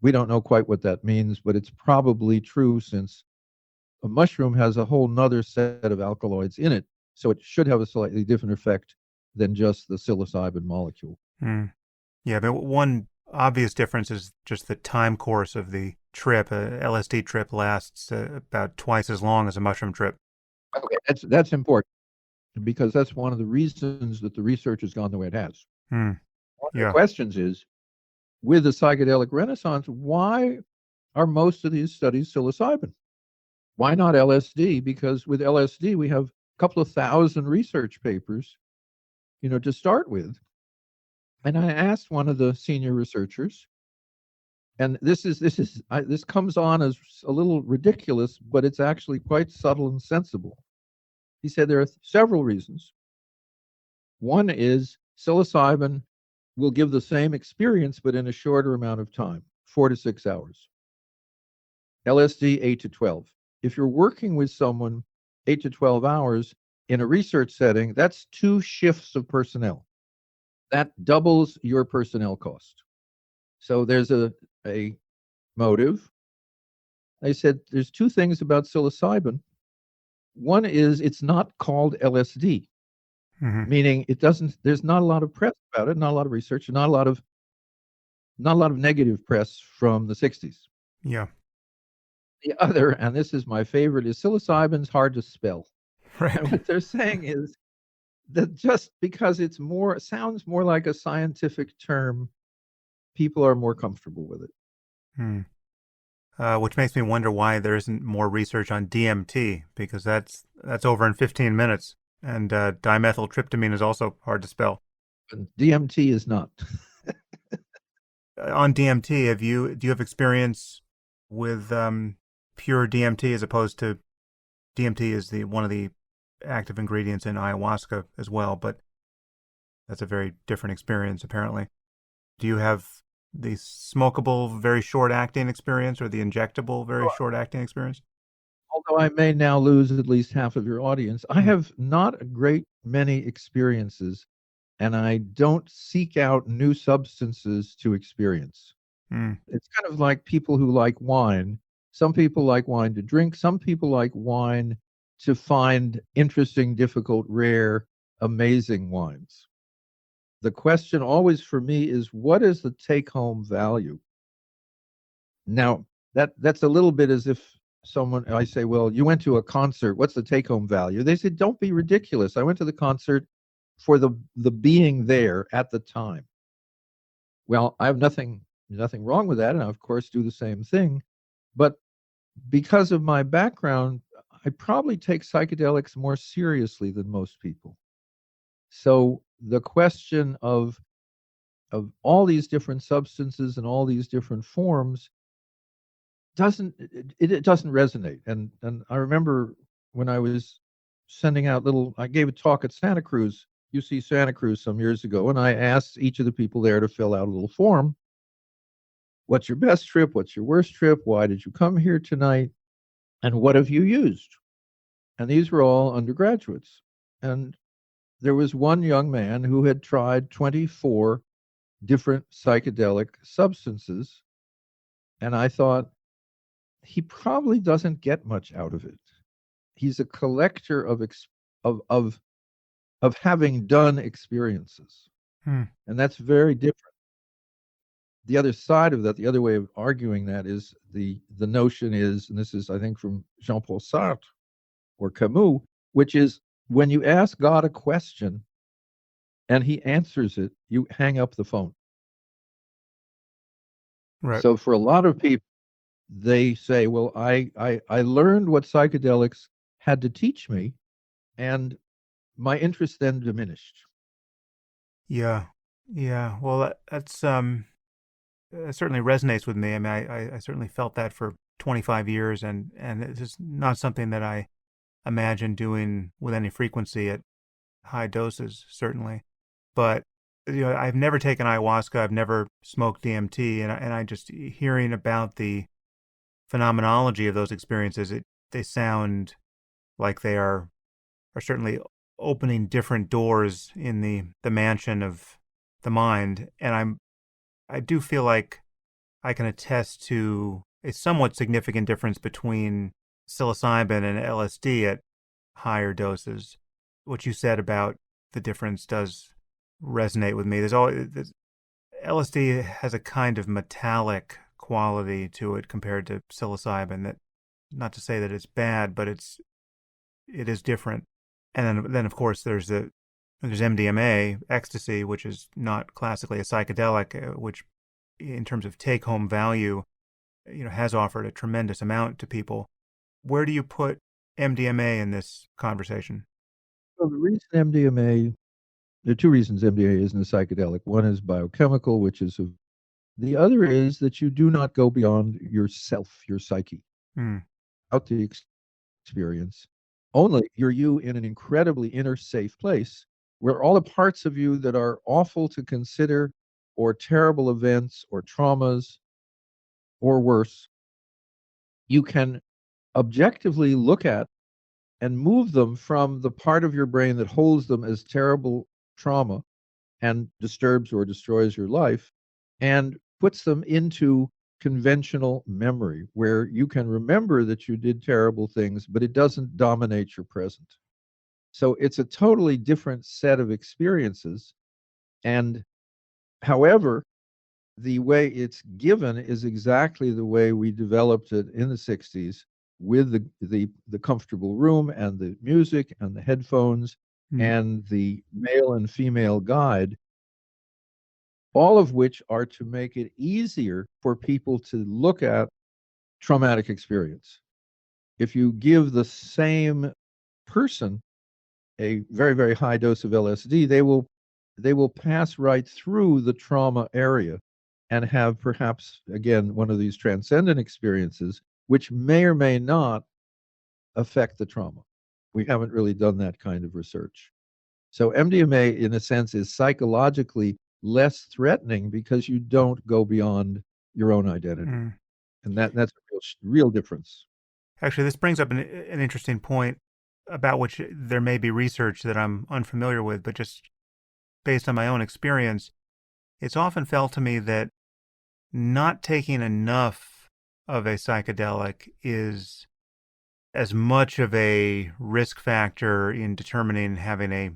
we don't know quite what that means, but it's probably true, since a mushroom has a whole nother set of alkaloids in it. So it should have a slightly different effect than just the psilocybin molecule. Mm. Yeah, but one obvious difference is just the time course of the trip. A LSD trip lasts about twice as long as a mushroom trip. Okay, that's important, because that's one of the reasons that the research has gone the way it has. Mm. One of Yeah. the questions is, with the psychedelic renaissance, why are most of these studies psilocybin? Why not LSD? Because with LSD, we have a couple of thousand research papers, to start with. And I asked one of the senior researchers, and this comes on as a little ridiculous, but it's actually quite subtle and sensible. He said there are several reasons. One is psilocybin will give the same experience, but in a shorter amount of time, 4 to 6 hours. LSD, 8 to 12. If you're working with someone 8 to 12 hours in a research setting, that's 2 shifts of personnel. That doubles your personnel cost. So there's a motive. They said there's 2 things about psilocybin. One is it's not called LSD, meaning there's not a lot of press about it, not a lot of research, not a lot of negative press from the 60s. Yeah. The other, and this is my favorite, is psilocybin's hard to spell. Right. And what they're saying is that just because it sounds more like a scientific term, people are more comfortable with it. Which makes me wonder why there isn't more research on DMT, because that's over in 15 minutes, and dimethyltryptamine is also hard to spell. But DMT is not. On DMT, do you have experience with pure DMT as opposed to DMT is one of the active ingredients in ayahuasca as well, but that's a very different experience apparently. Do you have the smokable, very short-acting experience or the injectable, very short-acting experience? Although I may now lose at least half of your audience, I have not a great many experiences and I don't seek out new substances to experience. Mm. It's kind of like people who like wine. Some people like wine to drink, some people like wine to find interesting, difficult, rare, amazing wines. The question always for me is, what is the take home value? Now, that's a little bit as if someone, I say, well, you went to a concert, what's the take home value? They said, don't be ridiculous. I went to the concert for the being there at the time. Well, I have nothing wrong with that, and I of course do the same thing. But because of my background, I probably take psychedelics more seriously than most people. So the question of all these different substances and all these different forms it doesn't resonate. And I remember when I was sending out I gave a talk at Santa Cruz, UC Santa Cruz, some years ago, and I asked each of the people there to fill out a little form. What's your best trip? What's your worst trip? Why did you come here tonight? And what have you used? And these were all undergraduates. And there was one young man who had tried 24 different psychedelic substances. And I thought, he probably doesn't get much out of it. He's a collector of of of having done experiences. Hmm. And that's very different. The other side of that, the other way of arguing that is the notion is, and this is, I think, from Jean-Paul Sartre or Camus, which is when you ask God a question and he answers it, you hang up the phone. Right. So for a lot of people, they say, well, I learned what psychedelics had to teach me, and my interest then diminished. Yeah. Yeah. Well, that's it certainly resonates with me. I mean, I certainly felt that for 25 years, and it's just not something that I imagine doing with any frequency at high doses, certainly. But I've never taken ayahuasca. I've never smoked DMT, and I just hearing about the phenomenology of those experiences, they sound like they are certainly opening different doors in the mansion of the mind, and I do feel like I can attest to a somewhat significant difference between psilocybin and LSD at higher doses. What you said about the difference does resonate with me. LSD has a kind of metallic quality to it compared to psilocybin. That, not to say that it's bad, but it is different. And then of course there's MDMA, ecstasy, which is not classically a psychedelic, which in terms of take home value, has offered a tremendous amount to people. Where do you put MDMA in this conversation? Well, the reason MDMA, there are two reasons MDMA isn't a psychedelic. One is biochemical, the other is that you do not go beyond yourself, your psyche, Hmm. out the experience. Only you're you in an incredibly inner, safe place where all the parts of you that are awful to consider, or terrible events, or traumas, or worse, you can objectively look at and move them from the part of your brain that holds them as terrible trauma and disturbs or destroys your life and puts them into conventional memory where you can remember that you did terrible things, but it doesn't dominate your present. So it's a totally different set of experiences. And however, the way it's given is exactly the way we developed it in the 60s with the comfortable room and the music and the headphones Hmm. and the male and female guide, all of which are to make it easier for people to look at traumatic experience. If you give the same person a very, very high dose of LSD, they will pass right through the trauma area and have perhaps again one of these transcendent experiences which may or may not affect the trauma. We haven't really done that kind of research. So MDMA in a sense is psychologically less threatening because you don't go beyond your own identity. Hmm. And that's a real difference. Actually, this brings up an interesting point about which there may be research that I'm unfamiliar with, but just based on my own experience, it's often felt to me that not taking enough of a psychedelic is as much of a risk factor in determining having a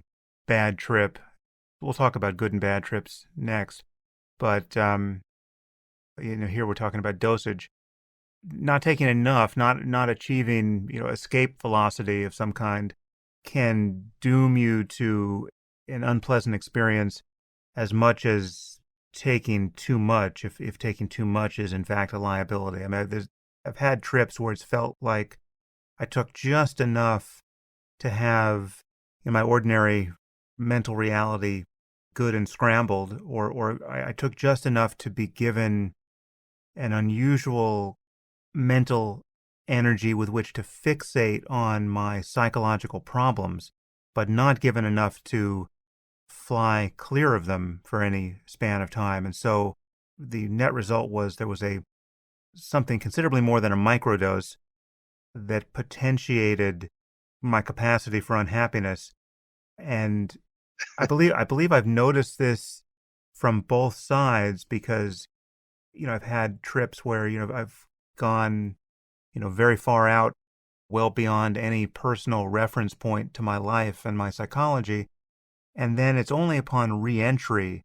bad trip. We'll talk about good and bad trips next, but here we're talking about dosage. Not taking enough, not achieving, escape velocity of some kind, can doom you to an unpleasant experience as much as taking too much, if taking too much is in fact a liability. I mean, I've had trips where it's felt like I took just enough to have in my ordinary mental reality good and scrambled, or I took just enough to be given an unusual mental energy with which to fixate on my psychological problems, but not given enough to fly clear of them for any span of time. And so the net result was there was something considerably more than a microdose that potentiated my capacity for unhappiness. And I believe I've noticed this from both sides because, I've had trips where, I've gone, very far out, well beyond any personal reference point to my life and my psychology. And then it's only upon re-entry,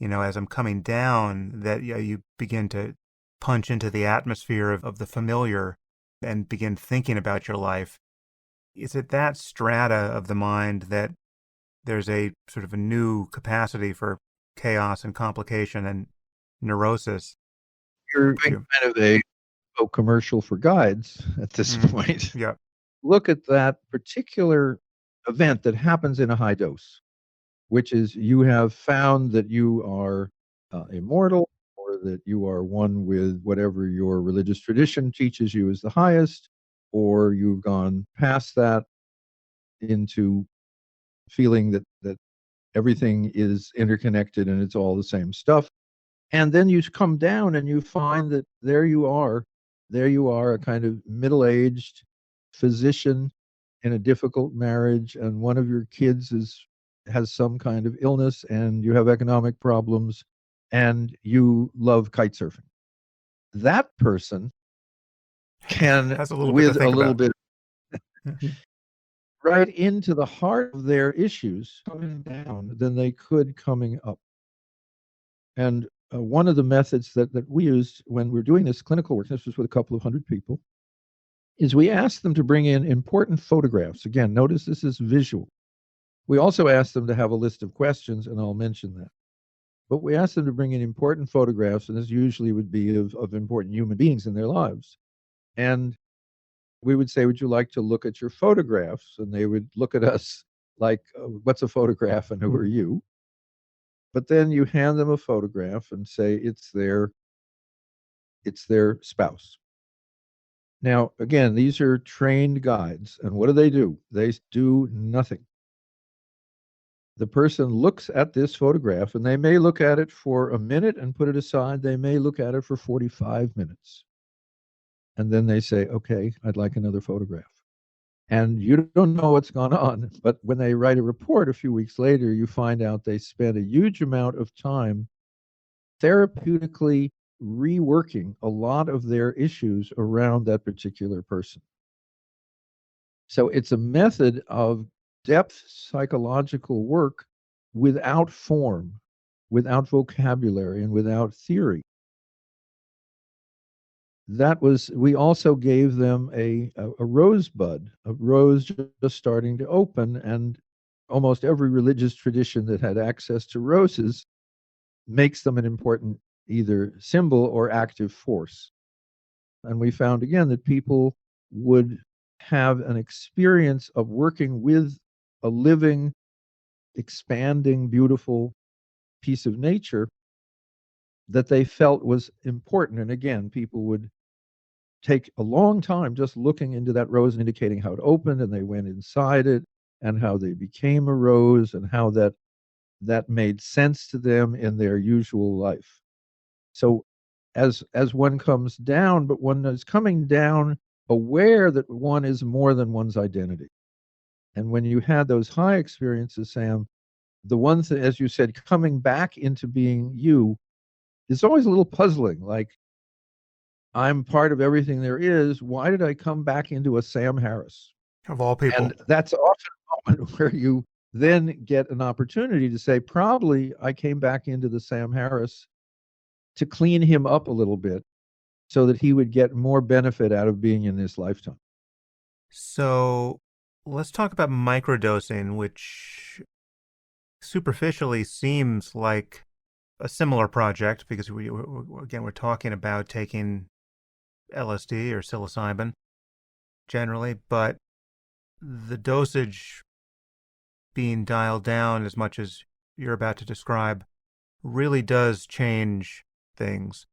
as I'm coming down, that you begin to punch into the atmosphere of the familiar and begin thinking about your life. Is it that strata of the mind that there's a sort of a new capacity for chaos and complication and neurosis? You're doing kind of a commercial for guides at this point. Yeah. Look at that particular event that happens in a high dose, which is you have found that you are immortal, or that you are one with whatever your religious tradition teaches you is the highest, or you've gone past that into feeling that everything is interconnected and it's all the same stuff. And then you come down and you find that there you are, a kind of middle-aged physician in a difficult marriage, and one of your kids has some kind of illness, and you have economic problems, and you love kite surfing. That person can, Has a little bit to with a think little about. bit right into the heart of their issues, coming down than they could coming up. And one of the methods that we used when we were doing this clinical work, this was with a couple of hundred people, is we asked them to bring in important photographs. Again, notice this is visual. We also asked them to have a list of questions, and I'll mention that. But we asked them to bring in important photographs, and this usually would be of important human beings in their lives. And we would say, would you like to look at your photographs? And they would look at us like, what's a photograph and who are you? But then you hand them a photograph and say it's their spouse. Now, again, these are trained guides, and what do? They do nothing. The person looks at this photograph, and they may look at it for a minute and put it aside. They may look at it for 45 minutes. And then they say, okay, I'd like another photograph. And you don't know what's gone on, but when they write a report a few weeks later, you find out they spent a huge amount of time therapeutically reworking a lot of their issues around that particular person. So it's a method of depth psychological work without form, without vocabulary, and without theory. We also gave them a rosebud, a rose just starting to open, and almost every religious tradition that had access to roses makes them an important either symbol or active force. And we found again that people would have an experience of working with a living, expanding, beautiful piece of nature that they felt was important. And again, people would take a long time just looking into that rose, indicating how it opened, and they went inside it, and how they became a rose, and how that made sense to them in their usual life. So as one comes down, but one is coming down aware that one is more than one's identity. And when you had those high experiences, Sam, the one thing, as you said, coming back into being you is always a little puzzling. Like, I'm part of everything there is. Why did I come back into a Sam Harris? Of all people. And that's often a moment where you then get an opportunity to say, probably I came back into the Sam Harris to clean him up a little bit so that he would get more benefit out of being in this lifetime. So let's talk about microdosing, which superficially seems like a similar project because we're talking about taking LSD or psilocybin generally, but the dosage being dialed down as much as you're about to describe really does change things.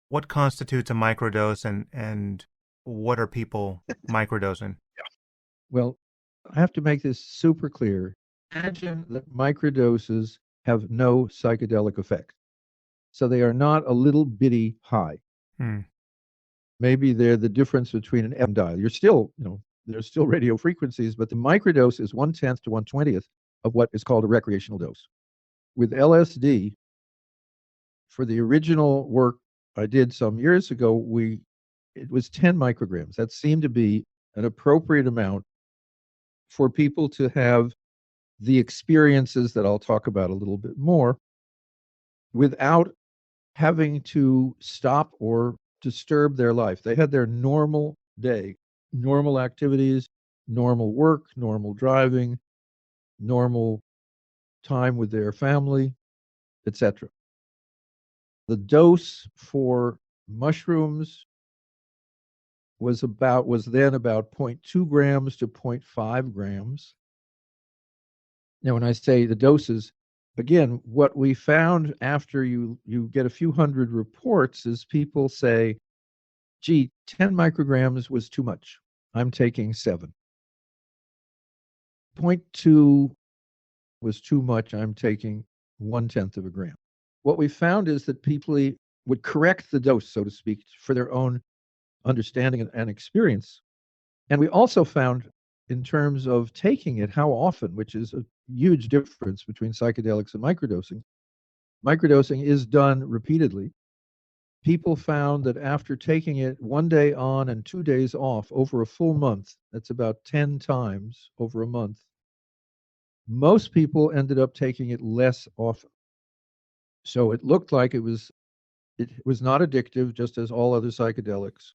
What constitutes a microdose and what are people microdosing? Well, I have to make this super clear. Imagine that microdoses have no psychedelic effect. So they are not a little bitty high. Maybe they're the difference between an FM dial. You're still, there's still radio frequencies, but the microdose is 1/10 to 1/20th of what is called a recreational dose. With LSD, for the original work I did some years ago, it was 10 micrograms. That seemed to be an appropriate amount for people to have the experiences that I'll talk about a little bit more without having to stop or disturb their life. They had their normal day, normal activities, normal work, normal driving, normal time with their family, etc. The dose for mushrooms was then about 0.2 grams to 0.5 grams. Now, when I say the doses, again, what we found after you get a few hundred reports is people say, gee, 10 micrograms was too much. I'm taking 7. 0.2 was too much. I'm taking 1/10 of a gram. What we found is that people would correct the dose, so to speak, for their own understanding and experience. And we also found, in terms of taking it, how often, which is a huge difference between psychedelics and microdosing. Microdosing is done repeatedly. People found that after taking it 1 day on and 2 days off over a full month, that's about 10 times over a month, most people ended up taking it less often. So it looked like it was not addictive, just as all other psychedelics.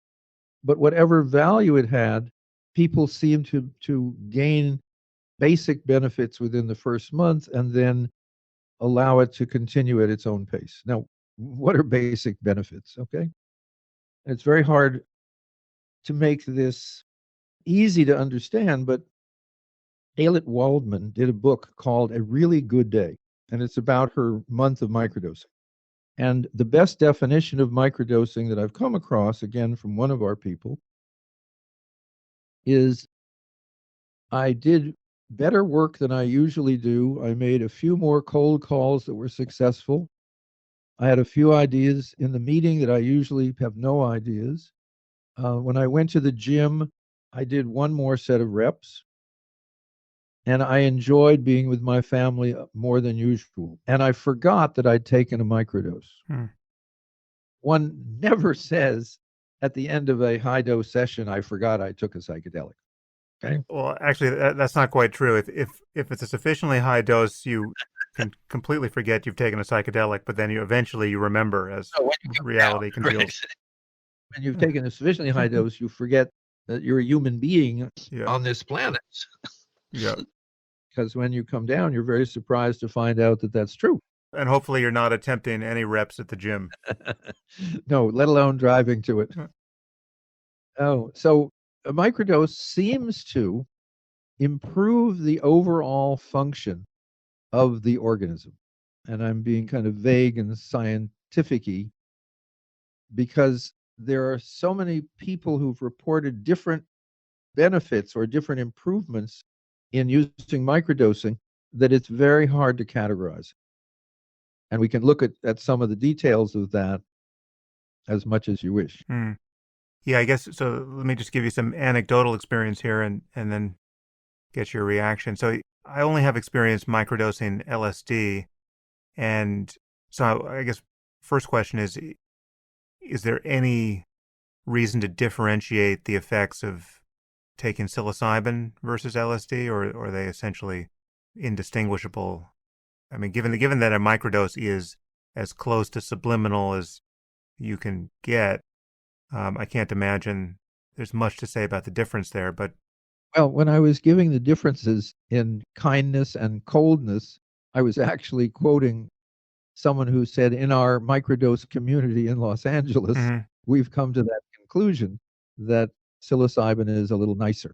But whatever value it had, people seemed to gain basic benefits within the first month and then allow it to continue at its own pace. Now, what are basic benefits? Okay. It's very hard to make this easy to understand, but Ayelet Waldman did a book called A Really Good Day, and it's about her month of microdosing. And the best definition of microdosing that I've come across, again from one of our people, is I did better work than I usually do. I made a few more cold calls that were successful. I had a few ideas in the meeting that I usually have no ideas. When I went to the gym, I did one more set of reps. And I enjoyed being with my family more than usual. And I forgot that I'd taken a microdose. One never says at the end of a high dose session, I forgot I took a psychedelic. Okay. Well, actually, that's not quite true. If it's a sufficiently high dose, you can completely forget you've taken a psychedelic, but then you eventually remember as reality congeals. When you've taken a sufficiently high dose, you forget that you're a human being on this planet. Yeah. Because when you come down, you're very surprised to find out that that's true. And hopefully you're not attempting any reps at the gym. No, let alone driving to it. Oh, so a microdose seems to improve the overall function of the organism. And I'm being kind of vague and scientific-y because there are so many people who've reported different benefits or different improvements in using microdosing that it's very hard to categorize. And we can look at some of the details of that as much as you wish. Yeah, I guess so. Let me just give you some anecdotal experience here and then get your reaction. So I only have experienced microdosing LSD, and so I guess first question is there any reason to differentiate the effects of taking psilocybin versus LSD, or are they essentially indistinguishable? I mean, given that a microdose is as close to subliminal as you can get, I can't imagine there's much to say about the difference there. But Well, when I was giving the differences in kindness and coldness, I was actually quoting someone who said, in our microdose community in Los Angeles, mhm, we've come to that conclusion that psilocybin is a little nicer.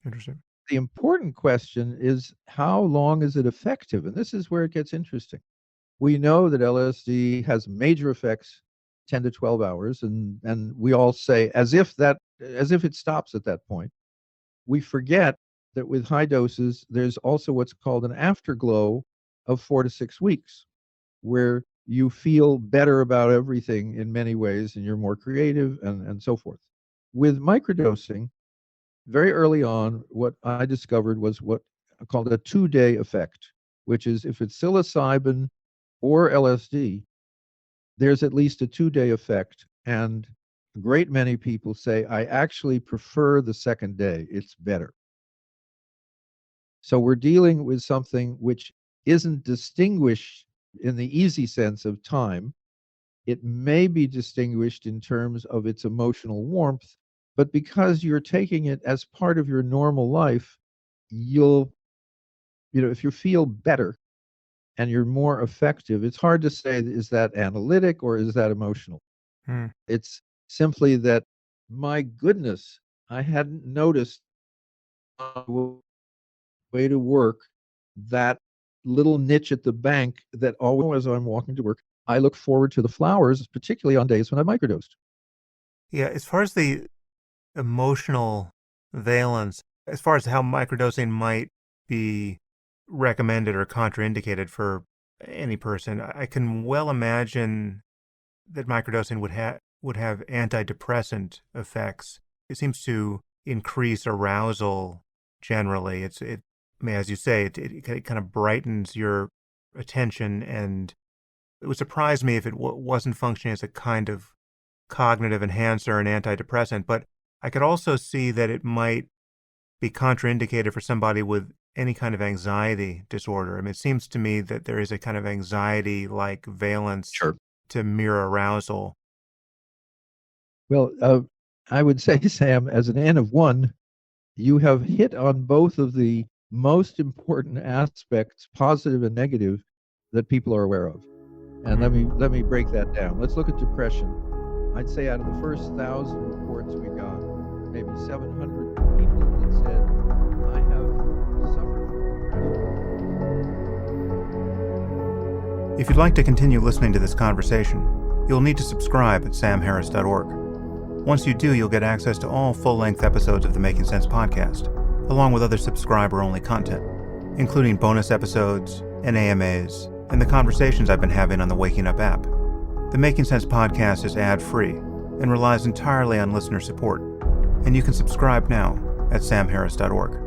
interesting. The important question is, how long is it effective? And this is where it gets interesting. We know that LSD has major effects 10 to 12 hours, and we all say as if it stops at that point. We forget that with high doses, there's also what's called an afterglow of 4 to 6 weeks, where you feel better about everything in many ways and you're more creative and so forth. With microdosing, very early on, what I discovered was what I called a 2-day effect, which is if it's psilocybin or LSD, there's at least a 2-day effect. And a great many people say, I actually prefer the second day, it's better. So we're dealing with something which isn't distinguished in the easy sense of time. It may be distinguished in terms of its emotional warmth, but because you're taking it as part of your normal life, if you feel better and you're more effective, it's hard to say, is that analytic or is that emotional? Hmm. It's simply that, my goodness, I hadn't noticed on the way to work that little niche at the bank that always, as I'm walking to work, I look forward to the flowers, particularly on days when I microdosed. Yeah, as far as the emotional valence, as far as how microdosing might be recommended or contraindicated for any person, I can well imagine that microdosing would have antidepressant effects. It seems to increase arousal generally. I mean, as you say, it kind of brightens your attention, and it would surprise me if it wasn't functioning as a kind of cognitive enhancer and antidepressant. But I could also see that it might be contraindicated for somebody with any kind of anxiety disorder. I mean, it seems to me that there is a kind of anxiety-like valence Sure. to mere arousal. Well, I would say, Sam, as an N of one, you have hit on both of the most important aspects, positive and negative, that people are aware of. And let me break that down. Let's look at depression. I'd say out of the first 1,000 reports we got, maybe 700 people that said, I have suffered from depression. If you'd like to continue listening to this conversation, you'll need to subscribe at samharris.org. Once you do, you'll get access to all full-length episodes of the Making Sense podcast, along with other subscriber-only content, including bonus episodes and AMAs, and the conversations I've been having on the Waking Up app. The Making Sense podcast is ad-free and relies entirely on listener support, and you can subscribe now at samharris.org.